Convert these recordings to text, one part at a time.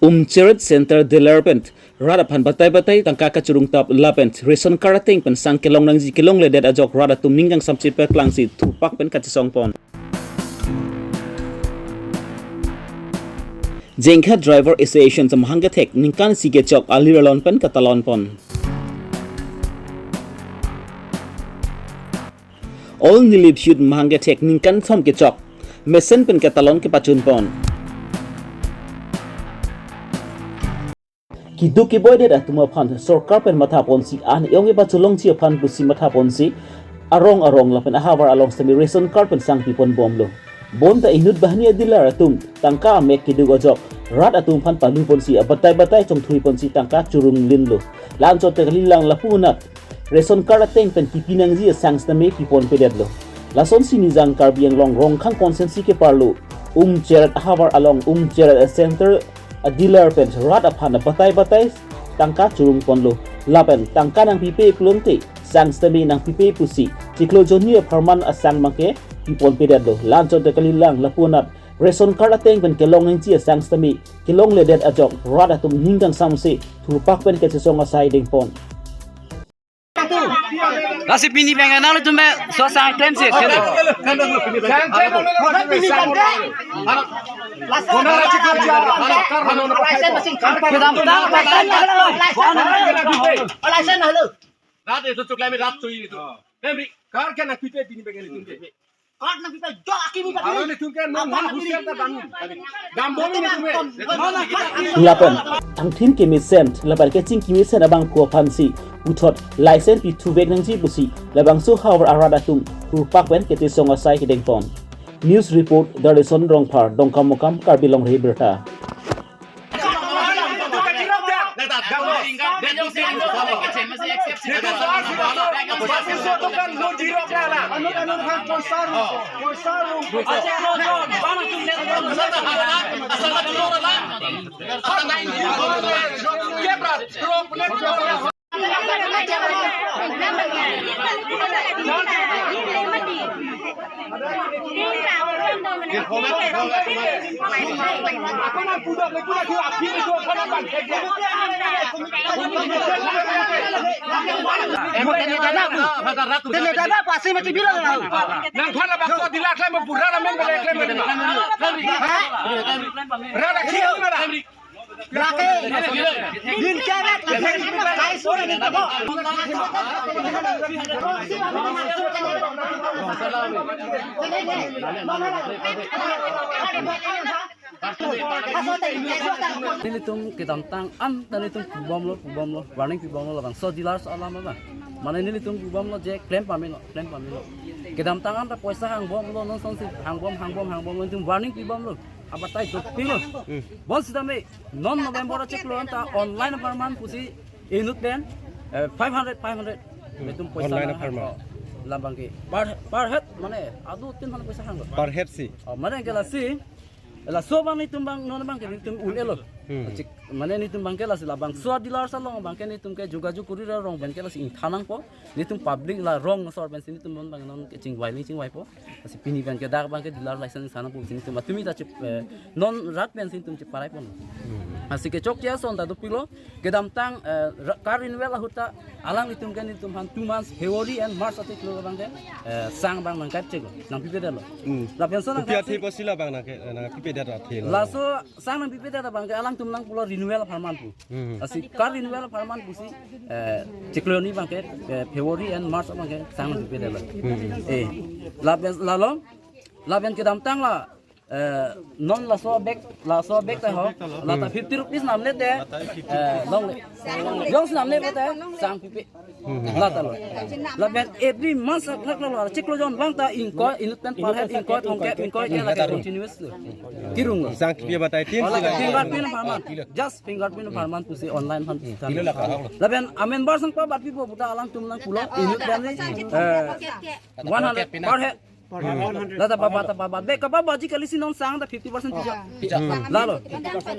Cheret Center Delarpent Radapan Batay tangka kacurung tap lapent Reson Karating pen sang kelong nang kilong le det ajok rada tumning kang samsi pek langsi tupak pen kacisong pon. Jengka Driver Association sa Mahangatek ningkan sige chok aliralon pen katalon pon. All nilib shoot Mahangatek ningkan thom ke chok mesen pen katalon ke pachun pon. Kiduk ke boy deda tuma pan sorkar pen mata ponsi an yong e batulong chi pan busi mata ponsi arong la pen ahavar along semi reson karpen sang pipon bomlo bon ta inut bahni adilar atum tangka mek kiduk ojok rat atum pan palu ponsi abatai chong thui ponsi tangka curung linlo lan chot lilang lapunat reson karateng pen pipinang ji sang stame pipon pededlo lason sinizang Karbi Longri khang konsensi ke parlo cheret ahavar along cheret center a dealer pen rat aphan batai tangka curung ponlo lapen tangka nang pipe klonte sang stemi nang pipe pusi tiklo joni farman asang mangke pipon pedado lancho de kalilang lapunat reson karateng pen kelong nang chi sang stemi kelong ledet ajok rat atum hinggang samse thupak pen ke song asai ding pon Nasi pini pengen nalu tu me so sang claim sih. Lapan ang tim kemisen lapan kecing kemisen abang kuah pansi utot license pi tu beg nang ji busi labang su hawar aradatum rupak wen kete songa sai kedeng pon. News report dari Son Rongpar Dongkamokam Karbi Longri Abirta. Ini tum kita tang am dan itu bom lo warning bom lo bang so dilas alam apa mana ini tum bom lo je claim pamilo kita tang am ta poisa hang bom lo non son si hang bom lo itu warning bom lo apa tai to pilo bon sidame non November check lo anta online apartment pusi inut ben 500 itu poisa online apartment labang ke per head mana adu 300 poisa hang per head si mana kala si la so bang ni tumbang non bang ke tum ulelo cik mana ni tumbang ke la si labang so dilar sa long bang ke ni tum ke juga kuri ra rong ben ke la si thanang po ni tum public la rong sor ben si tum bang non ke ching wai po si pini ben ke dar bang ke dilar license sana po si tum tumi ta chip non rat ben si tum chip parai po asi ke chok ya son ta do pilo ke dam tang car renewal huta alang ni tum ke ni tum han 2 months February and March atik lo bang ke sang bang man kat chek nang pipe dalo la pension na pipi posila bang na ke na pipi data thelo laso sang nang pipi data bang ke alang tum nang pulo renewal farman pu asi car renewal farman pu si cheklo ni bang ke February and March bang ke sang nang pipi dalo la ben ke dam tang la non la so bek ta ho la ta 50 rupees namne de long yong namne de sang pipi la ta la ben every month nak la check lo jon bang ta inut pen par head in ko ke la continuous kirung sang pipi batai tin sila fingerprint farman just fingerprint farman pusi online fan la ben amen bar sang pa bat pipo buta alang tum nang pulo inut ben 100 par head Lata baba be kababa ji kalisi non sang da 50% pija lalo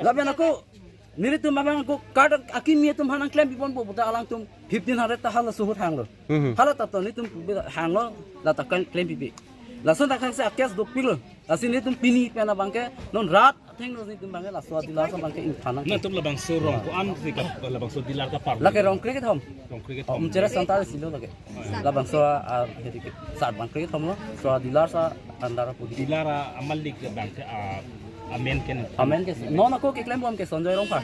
labi aku nili tum mabang aku card akimi tum hanang claim pipon bo buta alang tum 1500 ta hala suhut hang lo hala ta to ni tum hang lo lata claim pipi lason ta khang se akyas do pilo asin ni tum pini pena bangke non rat theng no ni tum bangke la so dilar sa bangke in thanang na tum labang so rong ko an si ka labang so dilar ka par la ke rong cricket hom rong cricket cera santal silo lage la bang so hedi ke sar bang cricket hom lo so dilar sa andara pudi dilara amal lik bang ka amen ken amen ke non ako ke claim bom ke sonjoy rong pa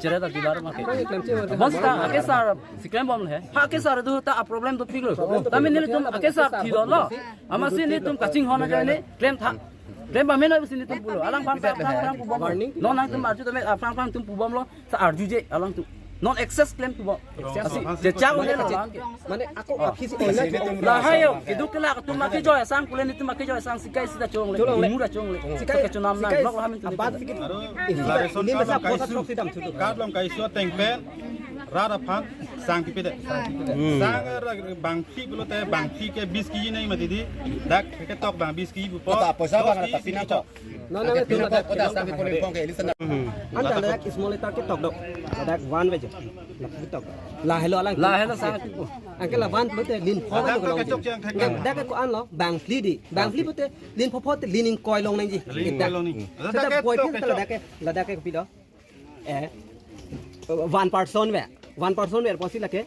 cera ta dilar ma ke bas ta ke sar si claim bom he ha ke sar du ta problem to figure tami ni tum ke sar thi lo ama si ni tum kaching hona jai ni claim tha claim ba mena si ni tum pulo alang phan phan pu bom non nang tum arju tame phan tum pu bom lo sa arju je alang tu non excess claim tu bo je chao ne la Mane ako akisi ko na la hayo kidu kala tu ma ke joy sang kulen tu ma ke joy sang sikai sida chong le mura chong le sikai ke chunam na blok hamin tu abad fikir ini masa kota trok sidam tu kad long kai so teng pen rada phan sang pipe de sang bang phi bolo te bang phi ke 20 kg nei mati di dak ke tok bang 20 kg po ta poisa bang ta pina to no tu na kota sang pipon pong ke listen anda dak small ta ke tok dok dak one veje la tok la hello la sang tu angke la one bote lin pho ba ko long dak ko an lo bang pli di bang pli bote lin pho te lin in koi long nang ji dak ta poi pin la dak ke pi do 1 person ve posi la ke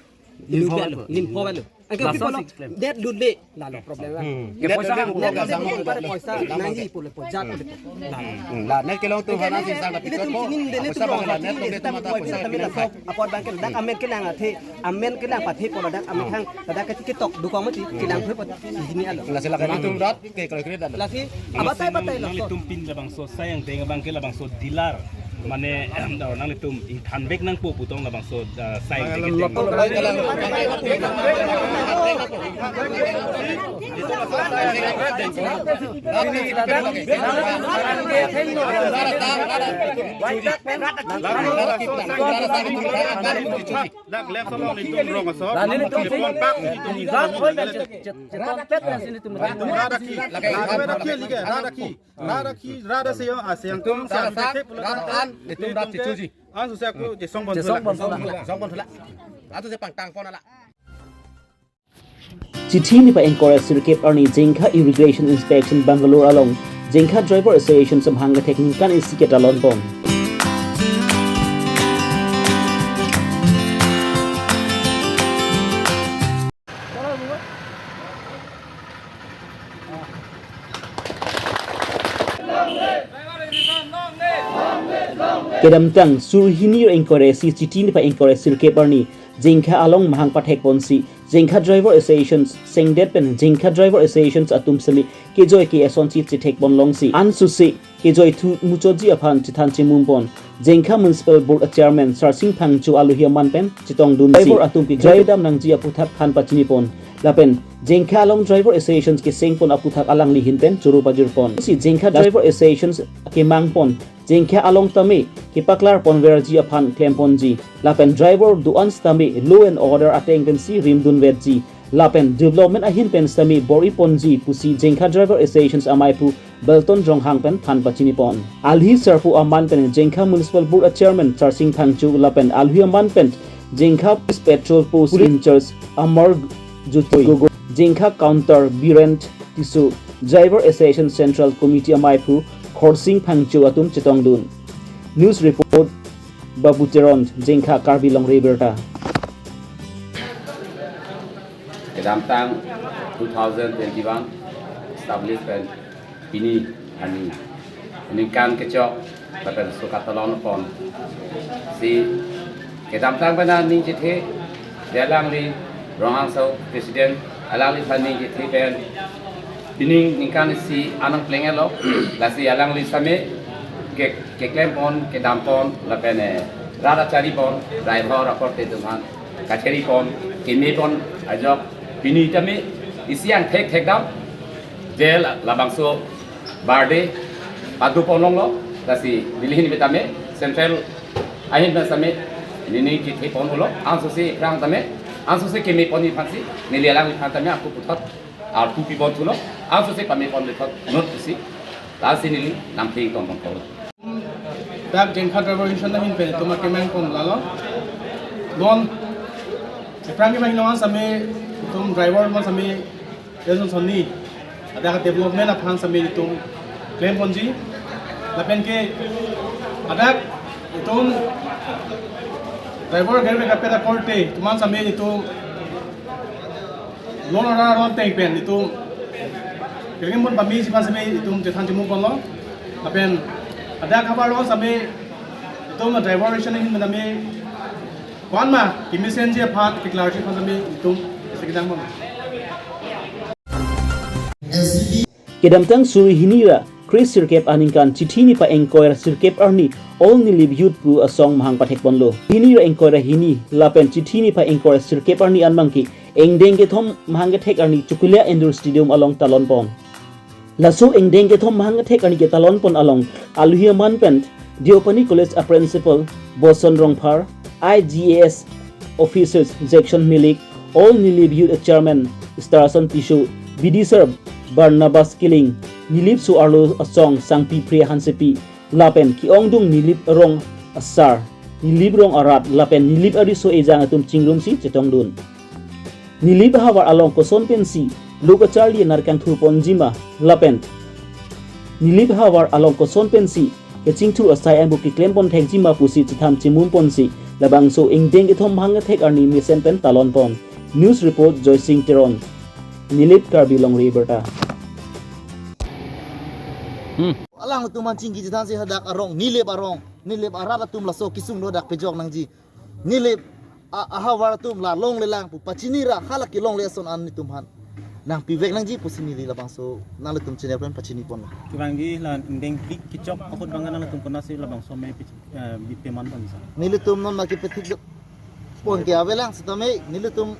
lin pho value angke people that ludle la lo problem la ke poisa poisa nang ji pole po jat la net ke long tu hana si sang ini tu sinin dene tu bang net long de tamit poisa tamit la apot bang ke dak amen ke lang athe amen ke lang pathe ko dak amen khang dak ke tiktok du kong mati kilang phoi pot sini alo la sila kan tu rat ke kalau kredit la si abatai nang tum pin labang so sayang teng bang ke labang so dilar mane nang tum ing than bek nang po putong labang so sayang teng dak lek so long ni tu rong so la ni tu pon pak ni tu ni rat hoi ba cheton pet na sini tu rada ki rada ki lige rada se yo asyang tum sa te an itu rat ci ji an su sa ku je song bon thula atu se pang tang pon ala Chithi ni pa encourage sirkep arni Jengkha Irrigation Inspection Bangalore along Jengkha Driver Association samhanga technical institute alon bom kedam tang surhini encourage chithi ni pa encourage sirkep arni Jengkha along mahang pathek ponsi Jengkha Driver Associations sengdet pen Jengkha Driver Associations atum sali kejoy ke ason chi thek bon longsi an susi kejoy thu muchoji aphan chithan chimum bon Jengkha Municipal Board Chairman Sarsing Phangchu aluhia manpen chitong dun driver atum pi jaidam nangji aputhak khan pachini pon lapen Jengkha along Driver Associations ke sengpon aputhak alang li hinten churu pajur pon si Jengkha Driver Associations ke mangpon Jengkha along tami ke paklar pon verji aphan klempon ji lapen driver duan stami law and order ateng si rimdun vetji lapen development ahin pen stami bori ponji pusi Jengkha Driver Associations amaipu Belton Jonghang pen phan pachini pon alhi serpu aman pen Jengkha Municipal Board Chairman Sarsing Phangchu lapen alhi aman pen Jengkha Petrol Post Incharge Amar Jutoi Jengkha Counter Birent Tisu Driver Association Central Committee amaipu Khorsing Phangchu atum chitong dun news report Babu Teron Jengkha Karbi Longri Abirta Kedam tang 2021 established by Pini Ani Nikan kecok pada suka tolong pon si kedam tang pada ni jithe dalam li rohang sau presiden alang li thani jithe pen Pini nikan si anang plengelo la si alang li same ke klem pon kedam pon la pene rada cari pon driver rapor te tuman kacheri pon kini pon ajok Pini tami isiang thek dam jel labangso barde padu ponong lo dasi bilihin betame central ahin na same nini ki the pon lo anso se prang tame anso se kemi poni phansi nili alang phan tame aku puthot ar tu pi bon thulo anso se pame pon lethot not si lasi nili nam thing tom pon ko dak Jengkha Driver Association na hin pe tuma ke mang pon la lo don prang ke mang no same tum driver mo same reason sonni ada development aphan sambil itu claim ponji lapen ke ada itu driver garbe kapeda korte tuman sambil itu loan orang teng pen itu kering pun pami sipan sambil itu tetan jemu kono lapen ada kabar loan sambil itu driver reasoning menami wan ma kimisen je phat declaration sambil itu sekitar mana Kedamtang suri hinira Chris sirkep aningkan chithini pa engkoir sirkep arni all ni live youth pu asong mahang pathek bonlo hinira engkoira hini lapen chithini pa engkoir sirkep arni anmangki engdeng ke thom mahang ke thek arni chukulia indoor stadium along talon pon laso engdeng ke thom mahang ke thek arni ke talon pon along aluhia manpent diopani college a principal boson rongphar IGAS officers section milik all ni live youth chairman starson tishu BD serb Barnabas Killing nilip su arlo asong sangpi pre hansepi lapen ki ongdung nilip rong asar nilip rong arat lapen nilip ari so ejang atum chingrum si chetong dun nilip hawar along ko son pensi loka charli narkang thur ponjima lapen nilip hawar along ko son pensi ke chingthu asai ambu ki claim pon thekjima pusi chitham chimun ponsi labang so ingdeng ke thom hanga thek arni misen pen talon pon news report Joy Singh Teron nilip Karbi Longri Abirta alang tu mancing ki jitan si hadak arong nilip arab tum la so kisung no dak pejok nang ji nilip ahawar tum la long le lang pu pachini ra halak ki long le son an ni tum han nang pivek nang ji pusini li la bang so nang le tum chene pen pachini pon la kibangi la indeng ki chok akut bangan nang tum kona si la bang so me bi peman pon sa nilip tum non ma ki petik pon ke avelang setame nilip tum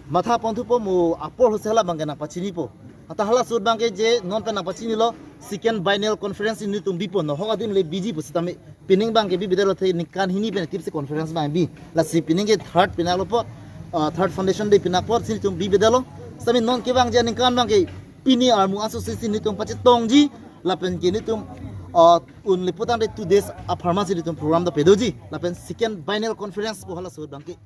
matha pon thu po mu apol hosela bang na pachini po ata hala sud bang ke je non pen na pachini lo second biennial conference ni tum bipon no hoga dim le biji pusitame pining bang ke bi bidalo the nikan hini pen tipse conference bang bi la si pining ke third pinalo po third foundation de pinapor sin tum bi bidalo sami non ke bang je nikan bang ke pini armu association ni tum pache tongji la pen ke ni tum un liputan de 2 days a pharmacy ni tum program da pedoji la pen second biennial conference po hala sud bang ke